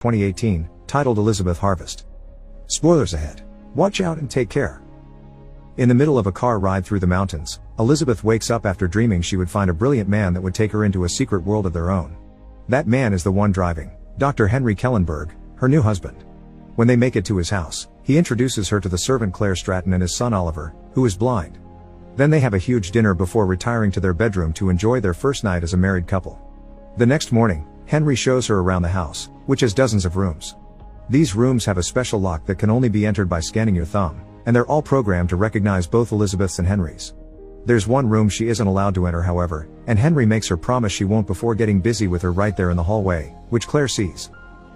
2018, titled Elizabeth Harvest. Spoilers ahead. Watch out and take care. In the middle of a car ride through the mountains, Elizabeth wakes up after dreaming she would find a brilliant man that would take her into a secret world of their own. That man is the one driving, Dr. Henry Kellenberg, her new husband. When they make it to his house, he introduces her to the servant Claire Stratton and his son Oliver, who is blind. Then they have a huge dinner before retiring to their bedroom to enjoy their first night as a married couple. The next morning, Henry shows her around the house, which has dozens of rooms. These rooms have a special lock that can only be entered by scanning your thumb, and they're all programmed to recognize both Elizabeth's and Henry's. There's one room she isn't allowed to enter, however, and Henry makes her promise she won't before getting busy with her right there in the hallway, which Claire sees.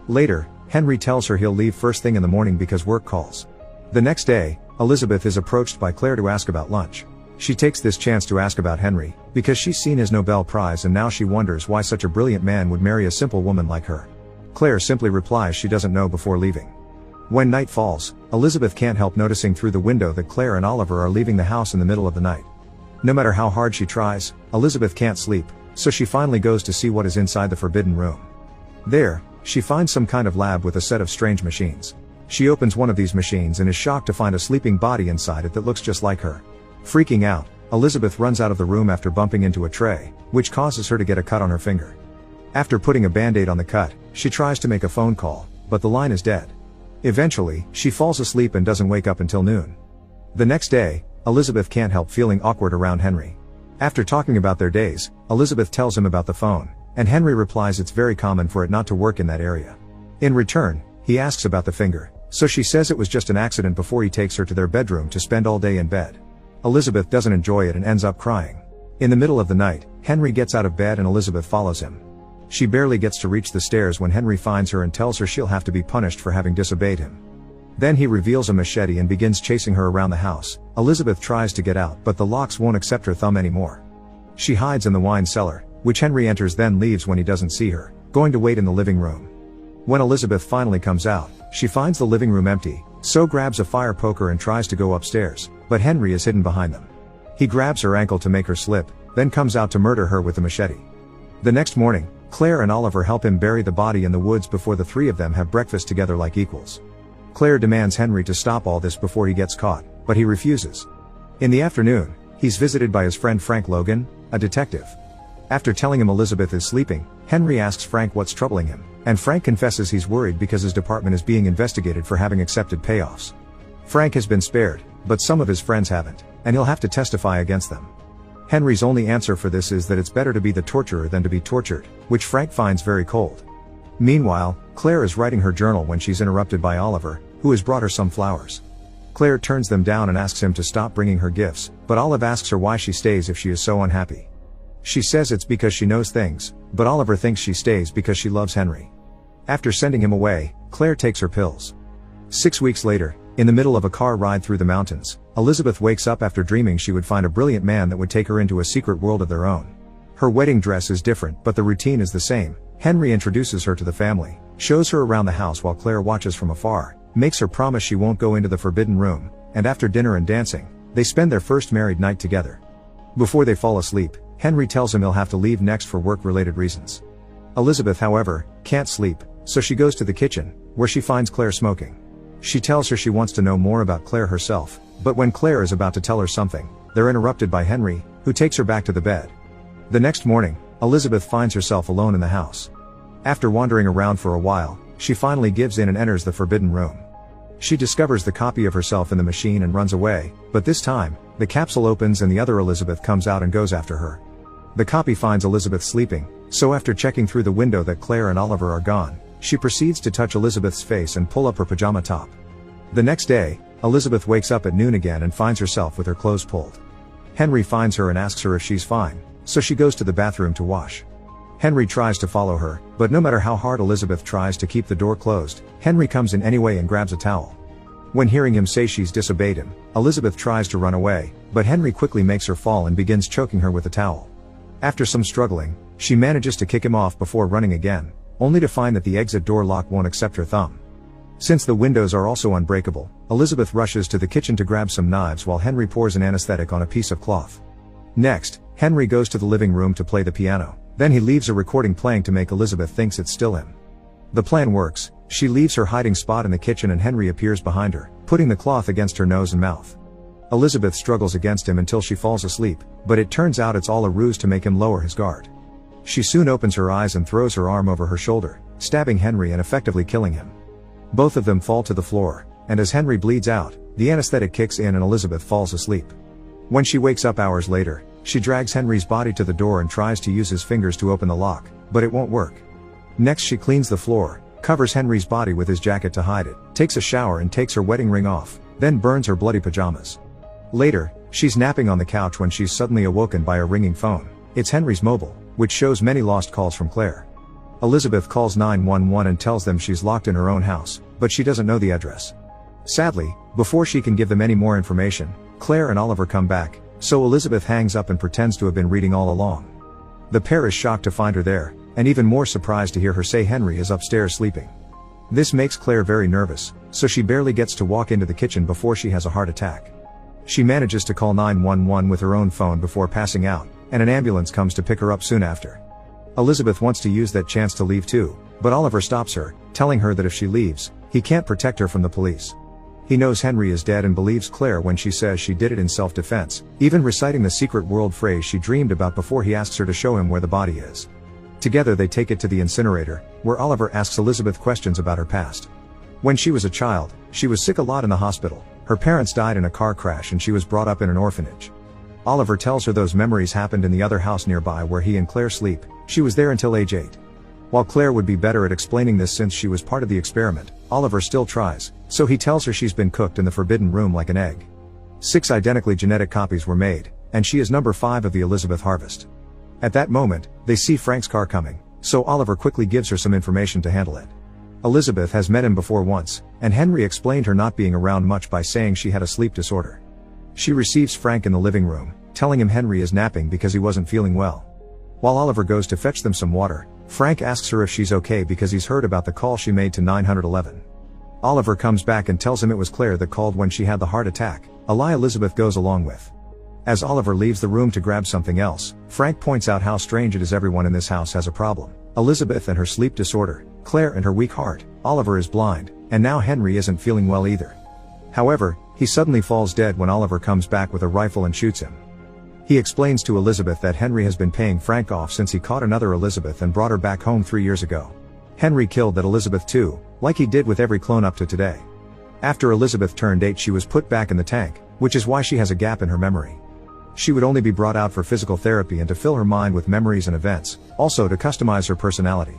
Later, Henry tells her he'll leave first thing in the morning because work calls. The next day, Elizabeth is approached by Claire to ask about lunch. She takes this chance to ask about Henry, because she's seen his Nobel Prize and now she wonders why such a brilliant man would marry a simple woman like her. Claire simply replies she doesn't know before leaving. When night falls, Elizabeth can't help noticing through the window that Claire and Oliver are leaving the house in the middle of the night. No matter how hard she tries, Elizabeth can't sleep, so she finally goes to see what is inside the forbidden room. There, she finds some kind of lab with a set of strange machines. She opens one of these machines and is shocked to find a sleeping body inside it that looks just like her. Freaking out, Elizabeth runs out of the room after bumping into a tray, which causes her to get a cut on her finger. After putting a band-aid on the cut, she tries to make a phone call, but the line is dead. Eventually, she falls asleep and doesn't wake up until noon. The next day, Elizabeth can't help feeling awkward around Henry. After talking about their days, Elizabeth tells him about the phone, and Henry replies it's very common for it not to work in that area. In return, he asks about the finger, so she says it was just an accident before he takes her to their bedroom to spend all day in bed. Elizabeth doesn't enjoy it and ends up crying. In the middle of the night, Henry gets out of bed and Elizabeth follows him. She barely gets to reach the stairs when Henry finds her and tells her she'll have to be punished for having disobeyed him. Then he reveals a machete and begins chasing her around the house. Elizabeth tries to get out, but the locks won't accept her thumb anymore. She hides in the wine cellar, which Henry enters, then leaves when he doesn't see her, going to wait in the living room. When Elizabeth finally comes out, she finds the living room empty, so grabs a fire poker and tries to go upstairs, but Henry is hidden behind them. He grabs her ankle to make her slip, then comes out to murder her with the machete. The next morning, Claire and Oliver help him bury the body in the woods before the three of them have breakfast together like equals. Claire demands Henry to stop all this before he gets caught, but he refuses. In the afternoon, he's visited by his friend Frank Logan, a detective. After telling him Elizabeth is sleeping, Henry asks Frank what's troubling him, and Frank confesses he's worried because his department is being investigated for having accepted payoffs. Frank has been spared, but some of his friends haven't, and he'll have to testify against them. Henry's only answer for this is that it's better to be the torturer than to be tortured, which Frank finds very cold. Meanwhile, Claire is writing her journal when she's interrupted by Oliver, who has brought her some flowers. Claire turns them down and asks him to stop bringing her gifts, but Olive asks her why she stays if she is so unhappy. She says it's because she knows things, but Oliver thinks she stays because she loves Henry. After sending him away, Claire takes her pills. 6 weeks later, in the middle of a car ride through the mountains, Elizabeth wakes up after dreaming she would find a brilliant man that would take her into a secret world of their own. Her wedding dress is different, but the routine is the same. Henry introduces her to the family, shows her around the house while Claire watches from afar, makes her promise she won't go into the forbidden room, and after dinner and dancing, they spend their first married night together. Before they fall asleep, Henry tells him he'll have to leave next for work-related reasons. Elizabeth, however, can't sleep, so she goes to the kitchen, where she finds Claire smoking. She tells her she wants to know more about Claire herself, but when Claire is about to tell her something, they're interrupted by Henry, who takes her back to the bed. The next morning, Elizabeth finds herself alone in the house. After wandering around for a while, she finally gives in and enters the forbidden room. She discovers the copy of herself in the machine and runs away, but this time, the capsule opens and the other Elizabeth comes out and goes after her. The copy finds Elizabeth sleeping, so after checking through the window that Claire and Oliver are gone, she proceeds to touch Elizabeth's face and pull up her pajama top. The next day, Elizabeth wakes up at noon again and finds herself with her clothes pulled. Henry finds her and asks her if she's fine, so she goes to the bathroom to wash. Henry tries to follow her, but no matter how hard Elizabeth tries to keep the door closed, Henry comes in anyway and grabs a towel. When hearing him say she's disobeyed him, Elizabeth tries to run away, but Henry quickly makes her fall and begins choking her with the towel. After some struggling, she manages to kick him off before running again, only to find that the exit door lock won't accept her thumb. Since the windows are also unbreakable, Elizabeth rushes to the kitchen to grab some knives while Henry pours an anesthetic on a piece of cloth. Next, Henry goes to the living room to play the piano, then he leaves a recording playing to make Elizabeth thinks it's still him. The plan works. She leaves her hiding spot in the kitchen and Henry appears behind her, putting the cloth against her nose and mouth. Elizabeth struggles against him until she falls asleep, but it turns out it's all a ruse to make him lower his guard. She soon opens her eyes and throws her arm over her shoulder, stabbing Henry and effectively killing him. Both of them fall to the floor, and as Henry bleeds out, the anesthetic kicks in and Elizabeth falls asleep. When she wakes up hours later, she drags Henry's body to the door and tries to use his fingers to open the lock, but it won't work. Next she cleans the floor, covers Henry's body with his jacket to hide it, takes a shower and takes her wedding ring off, then burns her bloody pajamas. Later, she's napping on the couch when she's suddenly awoken by a ringing phone. It's Henry's mobile, which shows many lost calls from Claire. Elizabeth calls 911 and tells them she's locked in her own house, but she doesn't know the address. Sadly, before she can give them any more information, Claire and Oliver come back, so Elizabeth hangs up and pretends to have been reading all along. The pair is shocked to find her there, and even more surprised to hear her say Henry is upstairs sleeping. This makes Claire very nervous, so she barely gets to walk into the kitchen before she has a heart attack. She manages to call 911 with her own phone before passing out, and an ambulance comes to pick her up soon after. Elizabeth wants to use that chance to leave too, but Oliver stops her, telling her that if she leaves, he can't protect her from the police. He knows Henry is dead and believes Claire when she says she did it in self-defense, even reciting the secret world phrase she dreamed about before he asks her to show him where the body is. Together they take it to the incinerator, where Oliver asks Elizabeth questions about her past. When she was a child, she was sick a lot in the hospital. Her parents died in a car crash and she was brought up in an orphanage. Oliver tells her those memories happened in the other house nearby where he and Claire sleep. She was there until age 8. While Claire would be better at explaining this since she was part of the experiment, Oliver still tries, so he tells her she's been cooked in the forbidden room like an egg. 6 identically genetic copies were made, and she is number 5 of the Elizabeth harvest. At that moment, they see Frank's car coming, so Oliver quickly gives her some information to handle it. Elizabeth has met him before once, and Henry explained her not being around much by saying she had a sleep disorder. She receives Frank in the living room, telling him Henry is napping because he wasn't feeling well. While Oliver goes to fetch them some water, Frank asks her if she's okay because he's heard about the call she made to 911. Oliver comes back and tells him it was Claire that called when she had the heart attack, a lie Elizabeth goes along with. As Oliver leaves the room to grab something else, Frank points out how strange it is everyone in this house has a problem. Elizabeth and her sleep disorder, Claire and her weak heart, Oliver is blind, and now Henry isn't feeling well either. However, he suddenly falls dead when Oliver comes back with a rifle and shoots him. He explains to Elizabeth that Henry has been paying Frank off since he caught another Elizabeth and brought her back home 3 years ago. Henry killed that Elizabeth too, like he did with every clone up to today. After Elizabeth turned 8 she was put back in the tank, which is why she has a gap in her memory. She would only be brought out for physical therapy and to fill her mind with memories and events, also to customize her personality.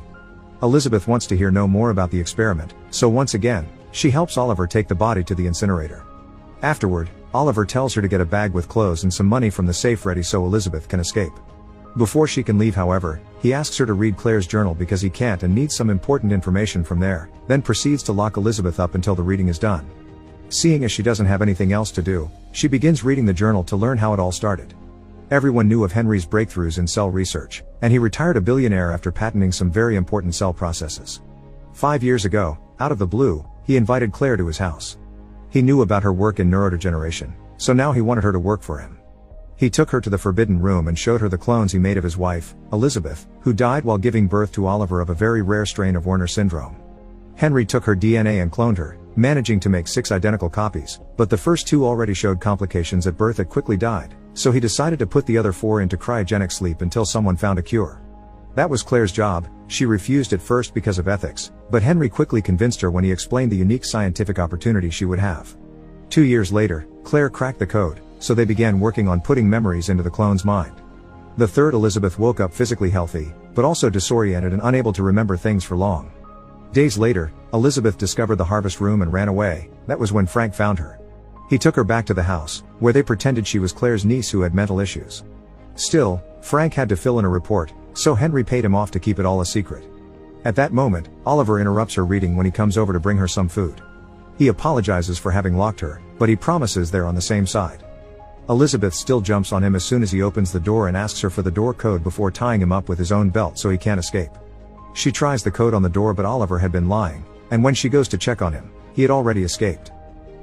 Elizabeth wants to hear no more about the experiment, so once again, she helps Oliver take the body to the incinerator. Afterward, Oliver tells her to get a bag with clothes and some money from the safe ready so Elizabeth can escape. Before she can leave however, he asks her to read Claire's journal because he can't and needs some important information from there, then proceeds to lock Elizabeth up until the reading is done. Seeing as she doesn't have anything else to do, she begins reading the journal to learn how it all started. Everyone knew of Henry's breakthroughs in cell research, and he retired a billionaire after patenting some very important cell processes. 5 years ago, out of the blue, he invited Claire to his house. He knew about her work in neurodegeneration, so now he wanted her to work for him. He took her to the forbidden room and showed her the clones he made of his wife, Elizabeth, who died while giving birth to Oliver of a very rare strain of Werner syndrome. Henry took her DNA and cloned her, managing to make 6 identical copies, but the first 2 already showed complications at birth that quickly died, so he decided to put the other 4 into cryogenic sleep until someone found a cure. That was Claire's job. She refused at first because of ethics, but Henry quickly convinced her when he explained the unique scientific opportunity she would have. 2 years later, Claire cracked the code, so they began working on putting memories into the clone's mind. The third Elizabeth woke up physically healthy, but also disoriented and unable to remember things for long. Days later, Elizabeth discovered the harvest room and ran away. That was when Frank found her. He took her back to the house, where they pretended she was Claire's niece who had mental issues. Still, Frank had to fill in a report, so Henry paid him off to keep it all a secret. At that moment, Oliver interrupts her reading when he comes over to bring her some food. He apologizes for having locked her, but he promises they're on the same side. Elizabeth still jumps on him as soon as he opens the door and asks her for the door code before tying him up with his own belt so he can't escape. She tries the code on the door but Oliver had been lying, and when she goes to check on him, he had already escaped.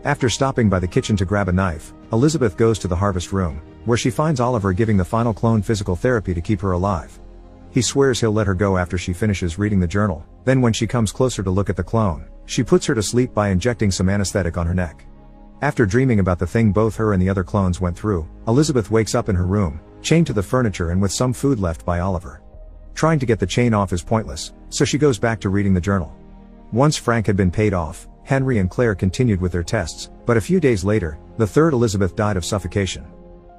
After stopping by the kitchen to grab a knife, Elizabeth goes to the harvest room, where she finds Oliver giving the final clone physical therapy to keep her alive. He swears he'll let her go after she finishes reading the journal. Then when she comes closer to look at the clone, she puts her to sleep by injecting some anesthetic on her neck. After dreaming about the thing both her and the other clones went through, Elizabeth wakes up in her room, chained to the furniture and with some food left by Oliver. Trying to get the chain off is pointless, so she goes back to reading the journal. Once Frank had been paid off, Henry and Claire continued with their tests, but a few days later, the third Elizabeth died of suffocation.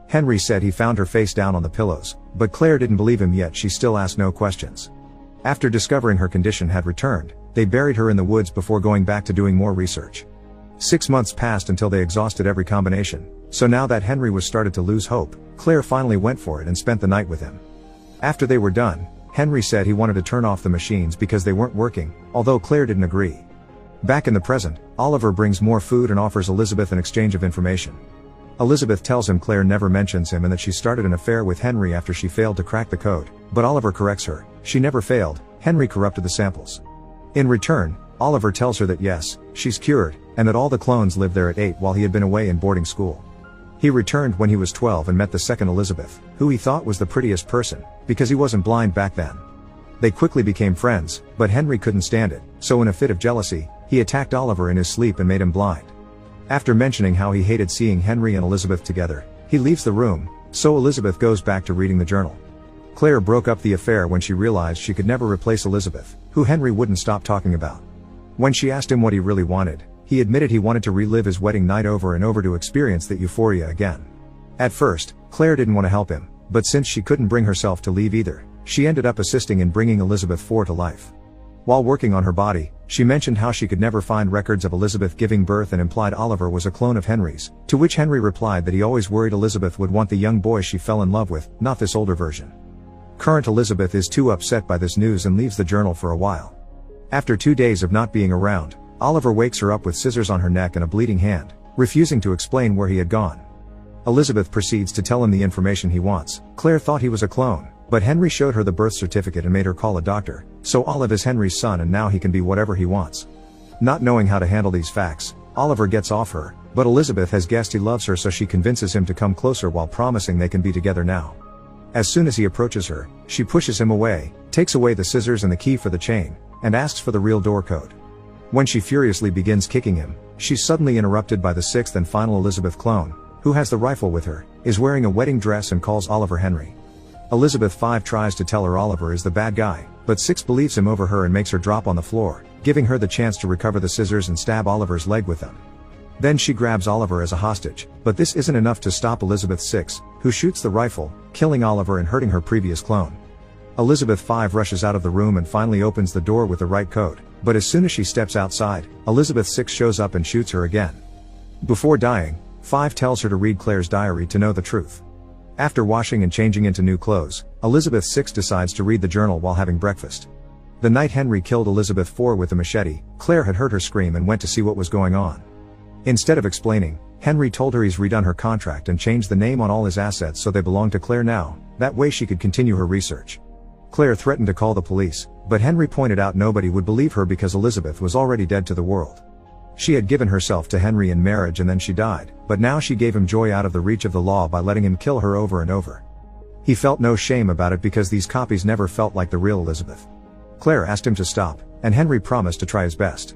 Henry said he found her face down on the pillows, but Claire didn't believe him, yet she still asked no questions. After discovering her condition had returned, they buried her in the woods before going back to doing more research. 6 months passed until they exhausted every combination, so now that Henry was started to lose hope, Claire finally went for it and spent the night with him. After they were done, Henry said he wanted to turn off the machines because they weren't working, although Claire didn't agree. Back in the present, Oliver brings more food and offers Elizabeth an exchange of information. Elizabeth tells him Claire never mentions him and that she started an affair with Henry after she failed to crack the code, but Oliver corrects her. She never failed, Henry corrupted the samples. In return, Oliver tells her that yes, she's cured, and that all the clones lived there at 8 while he had been away in boarding school. He returned when he was 12 and met the second Elizabeth, who he thought was the prettiest person, because he wasn't blind back then. They quickly became friends, but Henry couldn't stand it, so in a fit of jealousy, he attacked Oliver in his sleep and made him blind. After mentioning how he hated seeing Henry and Elizabeth together, he leaves the room, so Elizabeth goes back to reading the journal. Claire broke up the affair when she realized she could never replace Elizabeth, who Henry wouldn't stop talking about. When she asked him what he really wanted, he admitted he wanted to relive his wedding night over and over to experience that euphoria again. At first, Claire didn't want to help him, but since she couldn't bring herself to leave either, she ended up assisting in bringing Elizabeth IV to life. While working on her body, she mentioned how she could never find records of Elizabeth giving birth and implied Oliver was a clone of Henry's, to which Henry replied that he always worried Elizabeth would want the young boy she fell in love with, not this older version. Current Elizabeth is too upset by this news and leaves the journal for a while. After 2 days of not being around, Oliver wakes her up with scissors on her neck and a bleeding hand, refusing to explain where he had gone. Elizabeth proceeds to tell him the information he wants. Claire thought he was a clone, but Henry showed her the birth certificate and made her call a doctor, so Olive is Henry's son and now he can be whatever he wants. Not knowing how to handle these facts, Oliver gets off her, but Elizabeth has guessed he loves her, so she convinces him to come closer while promising they can be together now. As soon as he approaches her, she pushes him away, takes away the scissors and the key for the chain, and asks for the real door code. When she furiously begins kicking him, she's suddenly interrupted by the sixth and final Elizabeth clone, who has the rifle with her, is wearing a wedding dress and calls Oliver Henry. Elizabeth V tries to tell her Oliver is the bad guy, but Six believes him over her and makes her drop on the floor, giving her the chance to recover the scissors and stab Oliver's leg with them. Then she grabs Oliver as a hostage, but this isn't enough to stop Elizabeth VI, who shoots the rifle, killing Oliver and hurting her previous clone. Elizabeth V rushes out of the room and finally opens the door with the right code, but as soon as she steps outside, Elizabeth VI shows up and shoots her again. Before dying, V tells her to read Claire's diary to know the truth. After washing and changing into new clothes, Elizabeth VI decides to read the journal while having breakfast. The night Henry killed Elizabeth IV with a machete, Claire had heard her scream and went to see what was going on. Instead of explaining, Henry told her he's redone her contract and changed the name on all his assets so they belong to Claire now, that way she could continue her research. Claire threatened to call the police, but Henry pointed out nobody would believe her because Elizabeth was already dead to the world. She had given herself to Henry in marriage and then she died, but now she gave him joy out of the reach of the law by letting him kill her over and over. He felt no shame about it because these copies never felt like the real Elizabeth. Claire asked him to stop, and Henry promised to try his best.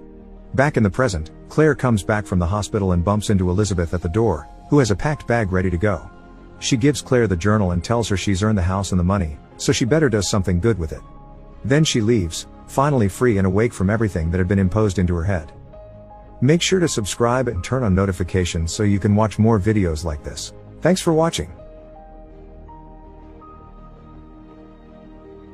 Back in the present, Claire comes back from the hospital and bumps into Elizabeth at the door, who has a packed bag ready to go. She gives Claire the journal and tells her she's earned the house and the money, so she better does something good with it. Then she leaves, finally free and awake from everything that had been imposed into her head. Make sure to subscribe and turn on notifications so you can watch more videos like this. Thanks for watching.